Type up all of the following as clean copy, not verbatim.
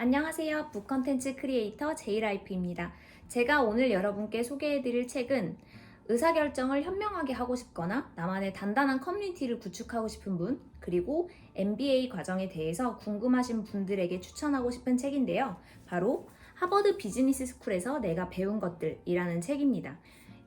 안녕하세요. 북컨텐츠 크리에이터 제이라이프입니다. 제가 오늘 여러분께 소개해드릴 책은 의사결정을 현명하게 하고 싶거나 나만의 단단한 커뮤니티를 구축하고 싶은 분, 그리고 MBA 과정에 대해서 궁금하신 분들에게 추천하고 싶은 책인데요. 바로 하버드 비즈니스 스쿨에서 내가 배운 것들이라는 책입니다.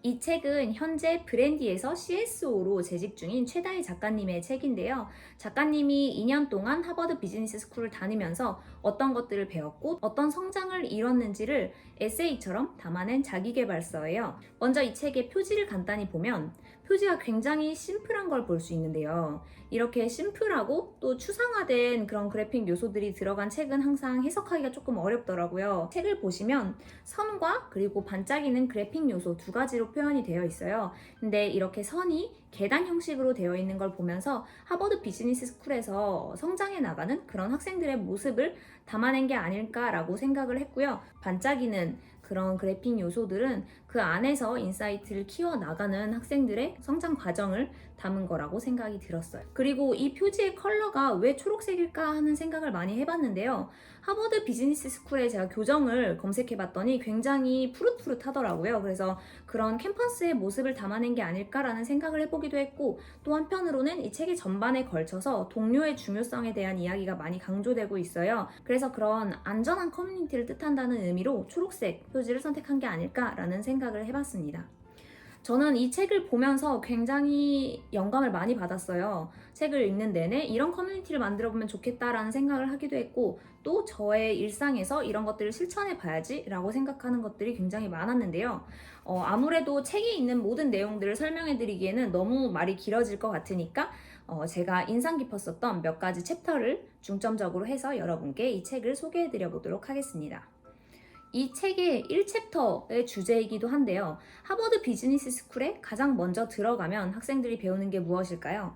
이 책은 현재 브랜디에서 CSO로 재직 중인 최다희 작가님의 책인데요. 작가님이 2년 동안 하버드 비즈니스 스쿨을 다니면서 어떤 것들을 배웠고 어떤 성장을 이뤘는지를 에세이처럼 담아낸 자기계발서예요. 먼저 이 책의 표지를 간단히 보면 표지가 굉장히 심플한 걸 볼 수 있는데요. 이렇게 심플하고 또 추상화된 그런 그래픽 요소들이 들어간 책은 항상 해석하기가 조금 어렵더라고요. 책을 보시면 선과 그리고 반짝이는 그래픽 요소 두 가지로 표현이 되어 있어요. 근데 이렇게 선이 계단 형식으로 되어 있는 걸 보면서 하버드 비즈니스 스쿨에서 성장해 나가는 그런 학생들의 모습을 담아낸 게 아닐까라고 생각을 했고요. 반짝이는 그런 그래픽 요소들은 그 안에서 인사이트를 키워나가는 학생들의 성장 과정을 담은 거라고 생각이 들었어요. 그리고 이 표지의 컬러가 왜 초록색일까 하는 생각을 많이 해봤는데요. 하버드 비즈니스 스쿨에 제가 교정을 검색해봤더니 굉장히 푸릇푸릇하더라고요. 그래서 그런 캠퍼스의 모습을 담아낸 게 아닐까라는 생각을 해보기도 했고, 또 한편으로는 이 책의 전반에 걸쳐서 동료의 중요성에 대한 이야기가 많이 강조되고 있어요. 그래서 그런 안전한 커뮤니티를 뜻한다는 의미로 초록색 표지를 선택한 게 아닐까라는 생각을 해봤습니다. 저는 이 책을 보면서 굉장히 영감을 많이 받았어요. 책을 읽는 내내 이런 커뮤니티를 만들어보면 좋겠다라는 생각을 하기도 했고, 또 저의 일상에서 이런 것들을 실천해 봐야지 라고 생각하는 것들이 굉장히 많았는데요. 아무래도 책에 있는 모든 내용들을 설명해 드리기에는 너무 말이 길어질 것 같으니까 제가 인상 깊었었던 몇 가지 챕터를 중점적으로 해서 여러분께 이 책을 소개해 드려 보도록 하겠습니다. 이 책의 1챕터의 주제이기도 한데요. 하버드 비즈니스 스쿨에 가장 먼저 들어가면 학생들이 배우는 게 무엇일까요?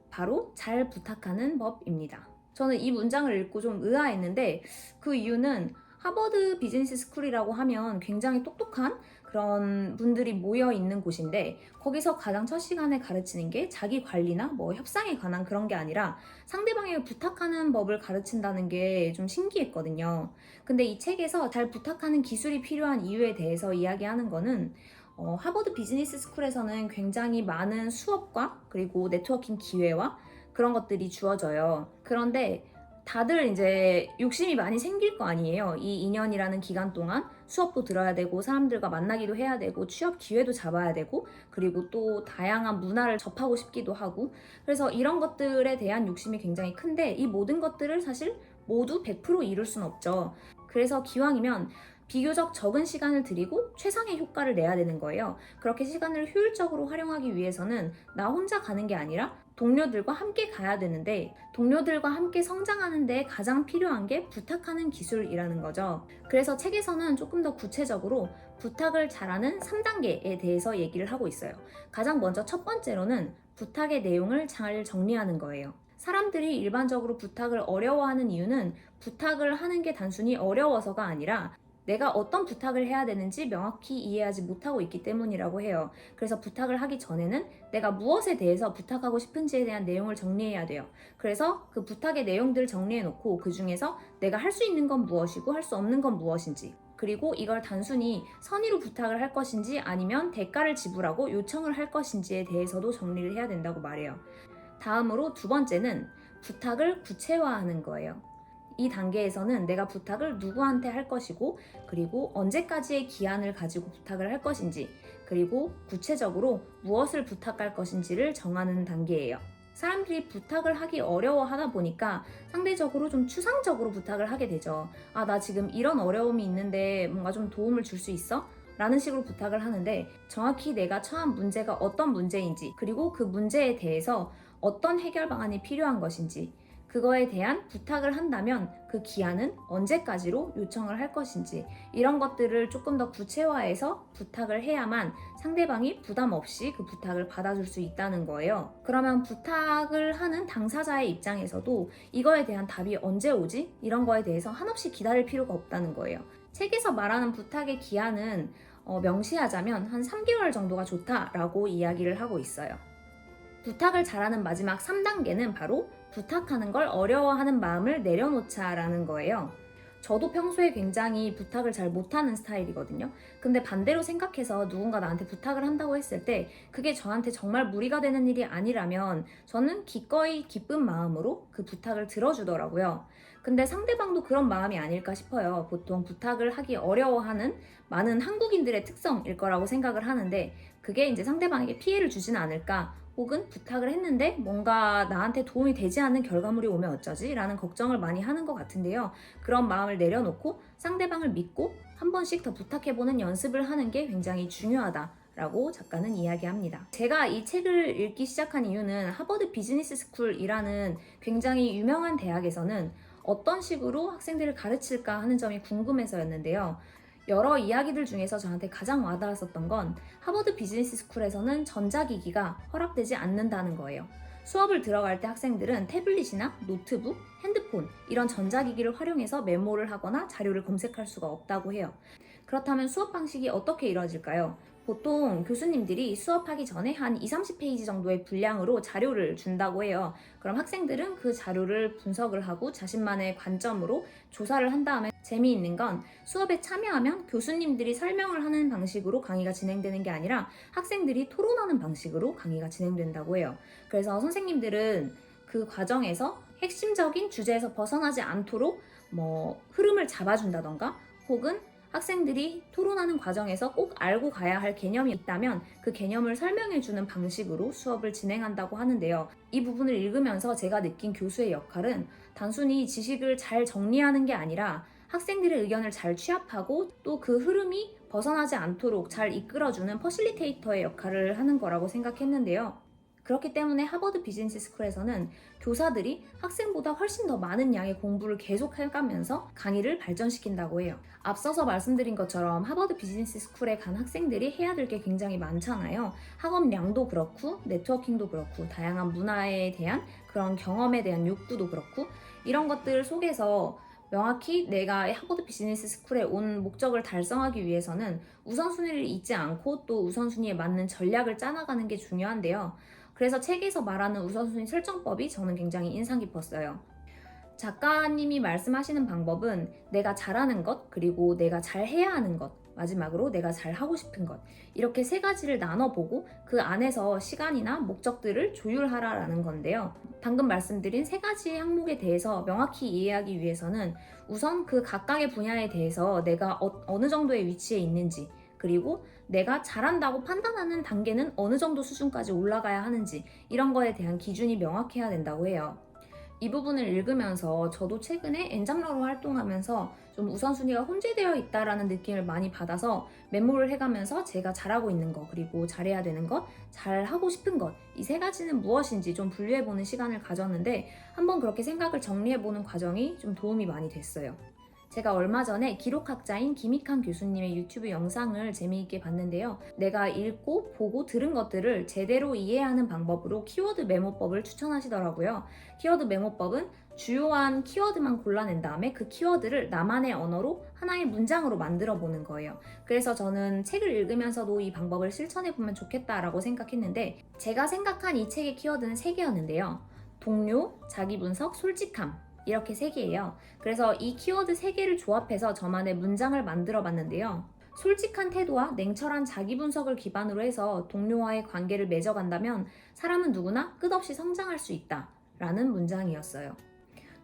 바로 잘 부탁하는 법입니다. 저는 이 문장을 읽고 좀 의아했는데 그 이유는 하버드 비즈니스 스쿨이라고 하면 굉장히 똑똑한 그런 분들이 모여 있는 곳인데 거기서 가장 첫 시간에 가르치는 게 자기 관리나 뭐 협상에 관한 그런 게 아니라 상대방에게 부탁하는 법을 가르친다는 게 좀 신기했거든요. 근데 이 책에서 잘 부탁하는 기술이 필요한 이유에 대해서 이야기하는 거는 하버드 비즈니스 스쿨에서는 굉장히 많은 수업과 그리고 네트워킹 기회와 그런 것들이 주어져요. 그런데 다들 이제 욕심이 많이 생길 거 아니에요. 이 2년이라는 기간 동안 수업도 들어야 되고 사람들과 만나기도 해야 되고 취업 기회도 잡아야 되고 그리고 또 다양한 문화를 접하고 싶기도 하고 그래서 이런 것들에 대한 욕심이 굉장히 큰데 이 모든 것들을 사실 모두 100% 이룰 순 없죠. 그래서 기왕이면 비교적 적은 시간을 들이고 최상의 효과를 내야 되는 거예요. 그렇게 시간을 효율적으로 활용하기 위해서는 나 혼자 가는 게 아니라 동료들과 함께 가야 되는데 동료들과 함께 성장하는 데 가장 필요한 게 부탁하는 기술이라는 거죠. 그래서 책에서는 조금 더 구체적으로 부탁을 잘하는 3단계에 대해서 얘기를 하고 있어요. 가장 먼저 첫 번째로는 부탁의 내용을 잘 정리하는 거예요. 사람들이 일반적으로 부탁을 어려워하는 이유는 부탁을 하는 게 단순히 어려워서가 아니라 내가 어떤 부탁을 해야 되는지 명확히 이해하지 못하고 있기 때문이라고 해요. 그래서 부탁을 하기 전에는 내가 무엇에 대해서 부탁하고 싶은지에 대한 내용을 정리해야 돼요. 그래서 그 부탁의 내용들을 정리해 놓고 그 중에서 내가 할 수 있는 건 무엇이고 할 수 없는 건 무엇인지 그리고 이걸 단순히 선의로 부탁을 할 것인지 아니면 대가를 지불하고 요청을 할 것인지에 대해서도 정리를 해야 된다고 말해요. 다음으로 두 번째는 부탁을 구체화하는 거예요. 이 단계에서는 내가 부탁을 누구한테 할 것이고 그리고 언제까지의 기한을 가지고 부탁을 할 것인지 그리고 구체적으로 무엇을 부탁할 것인지를 정하는 단계예요. 사람들이 부탁을 하기 어려워하다 보니까 상대적으로 좀 추상적으로 부탁을 하게 되죠. 아, 나 지금 이런 어려움이 있는데 뭔가 좀 도움을 줄 수 있어? 라는 식으로 부탁을 하는데 정확히 내가 처한 문제가 어떤 문제인지 그리고 그 문제에 대해서 어떤 해결 방안이 필요한 것인지 그거에 대한 부탁을 한다면 그 기한은 언제까지로 요청을 할 것인지 이런 것들을 조금 더 구체화해서 부탁을 해야만 상대방이 부담 없이 그 부탁을 받아줄 수 있다는 거예요. 그러면 부탁을 하는 당사자의 입장에서도 이거에 대한 답이 언제 오지? 이런 거에 대해서 한없이 기다릴 필요가 없다는 거예요. 책에서 말하는 부탁의 기한은 명시하자면 한 3개월 정도가 좋다라고 이야기를 하고 있어요. 부탁을 잘하는 마지막 3단계는 바로 부탁하는 걸 어려워하는 마음을 내려놓자라는 거예요. 저도 평소에 굉장히 부탁을 잘 못하는 스타일이거든요. 근데 반대로 생각해서 누군가 나한테 부탁을 한다고 했을 때 그게 저한테 정말 무리가 되는 일이 아니라면 저는 기꺼이 기쁜 마음으로 그 부탁을 들어주더라고요. 근데 상대방도 그런 마음이 아닐까 싶어요. 보통 부탁을 하기 어려워하는 많은 한국인들의 특성일 거라고 생각을 하는데 그게 이제 상대방에게 피해를 주지는 않을까, 혹은 부탁을 했는데 뭔가 나한테 도움이 되지 않는 결과물이 오면 어쩌지? 라는 걱정을 많이 하는 것 같은데요. 그런 마음을 내려놓고 상대방을 믿고 한 번씩 더 부탁해보는 연습을 하는 게 굉장히 중요하다라고 작가는 이야기합니다. 제가 이 책을 읽기 시작한 이유는 하버드 비즈니스 스쿨이라는 굉장히 유명한 대학에서는 어떤 식으로 학생들을 가르칠까 하는 점이 궁금해서였는데요. 여러 이야기들 중에서 저한테 가장 와닿았었던 건 하버드 비즈니스 스쿨에서는 전자기기가 허락되지 않는다는 거예요. 수업을 들어갈 때 학생들은 태블릿이나 노트북, 핸드폰 이런 전자기기를 활용해서 메모를 하거나 자료를 검색할 수가 없다고 해요. 그렇다면 수업 방식이 어떻게 이루어질까요? 보통 교수님들이 수업하기 전에 한 20-30페이지 정도의 분량으로 자료를 준다고 해요. 그럼 학생들은 그 자료를 분석을 하고 자신만의 관점으로 조사를 한 다음에, 재미있는 건 수업에 참여하면 교수님들이 설명을 하는 방식으로 강의가 진행되는 게 아니라 학생들이 토론하는 방식으로 강의가 진행된다고 해요. 그래서 선생님들은 그 과정에서 핵심적인 주제에서 벗어나지 않도록 흐름을 잡아준다던가, 혹은 학생들이 토론하는 과정에서 꼭 알고 가야 할 개념이 있다면 그 개념을 설명해주는 방식으로 수업을 진행한다고 하는데요. 이 부분을 읽으면서 제가 느낀 교수의 역할은 단순히 지식을 잘 정리하는 게 아니라 학생들의 의견을 잘 취합하고 또 그 흐름이 벗어나지 않도록 잘 이끌어주는 퍼실리테이터의 역할을 하는 거라고 생각했는데요. 그렇기 때문에 하버드 비즈니스 스쿨에서는 교사들이 학생보다 훨씬 더 많은 양의 공부를 계속 해가면서 강의를 발전시킨다고 해요. 앞서서 말씀드린 것처럼 하버드 비즈니스 스쿨에 간 학생들이 해야 될 게 굉장히 많잖아요. 학업량도 그렇고 네트워킹도 그렇고 다양한 문화에 대한 그런 경험에 대한 욕구도 그렇고, 이런 것들 속에서 명확히 내가 하버드 비즈니스 스쿨에 온 목적을 달성하기 위해서는 우선순위를 잊지 않고 또 우선순위에 맞는 전략을 짜나가는 게 중요한데요. 그래서 책에서 말하는 우선순위 설정법이 저는 굉장히 인상 깊었어요. 작가님이 말씀하시는 방법은 내가 잘하는 것, 그리고 내가 잘해야 하는 것, 마지막으로 내가 잘하고 싶은 것, 이렇게 세 가지를 나눠보고 그 안에서 시간이나 목적들을 조율하라라는 건데요. 방금 말씀드린 세 가지 항목에 대해서 명확히 이해하기 위해서는 우선 그 각각의 분야에 대해서 내가 어느 정도의 위치에 있는지, 그리고 내가 잘한다고 판단하는 단계는 어느 정도 수준까지 올라가야 하는지, 이런 거에 대한 기준이 명확해야 된다고 해요. 이 부분을 읽으면서 저도 최근에 엔잡러로 활동하면서 좀 우선순위가 혼재되어 있다라는 느낌을 많이 받아서 메모를 해가면서 제가 잘하고 있는 것, 그리고 잘해야 되는 것, 잘하고 싶은 것, 이 세 가지는 무엇인지 좀 분류해보는 시간을 가졌는데 한번 그렇게 생각을 정리해보는 과정이 좀 도움이 많이 됐어요. 제가 얼마 전에 기록학자인 김익환 교수님의 유튜브 영상을 재미있게 봤는데요. 내가 읽고 보고 들은 것들을 제대로 이해하는 방법으로 키워드 메모법을 추천하시더라고요. 키워드 메모법은 주요한 키워드만 골라낸 다음에 그 키워드를 나만의 언어로 하나의 문장으로 만들어 보는 거예요. 그래서 저는 책을 읽으면서도 이 방법을 실천해 보면 좋겠다라고 생각했는데, 제가 생각한 이 책의 키워드는 3개였는데요. 동료, 자기분석, 솔직함, 이렇게 3개예요. 그래서 이 키워드 3개를 조합해서 저만의 문장을 만들어 봤는데요. 솔직한 태도와 냉철한 자기 분석을 기반으로 해서 동료와의 관계를 맺어간다면 사람은 누구나 끝없이 성장할 수 있다 라는 문장이었어요.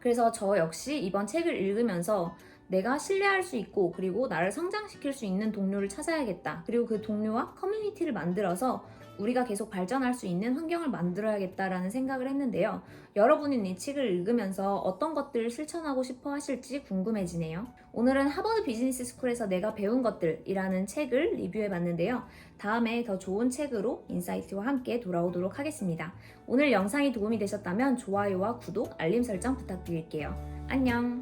그래서 저 역시 이번 책을 읽으면서 내가 신뢰할 수 있고 그리고 나를 성장시킬 수 있는 동료를 찾아야겠다, 그리고 그 동료와 커뮤니티를 만들어서 우리가 계속 발전할 수 있는 환경을 만들어야겠다라는 생각을 했는데요. 여러분은 이 책을 읽으면서 어떤 것들을 실천하고 싶어 하실지 궁금해지네요. 오늘은 하버드 비즈니스 스쿨에서 내가 배운 것들이라는 책을 리뷰해봤는데요. 다음에 더 좋은 책으로 인사이트와 함께 돌아오도록 하겠습니다. 오늘 영상이 도움이 되셨다면 좋아요와 구독, 알림 설정 부탁드릴게요. 안녕!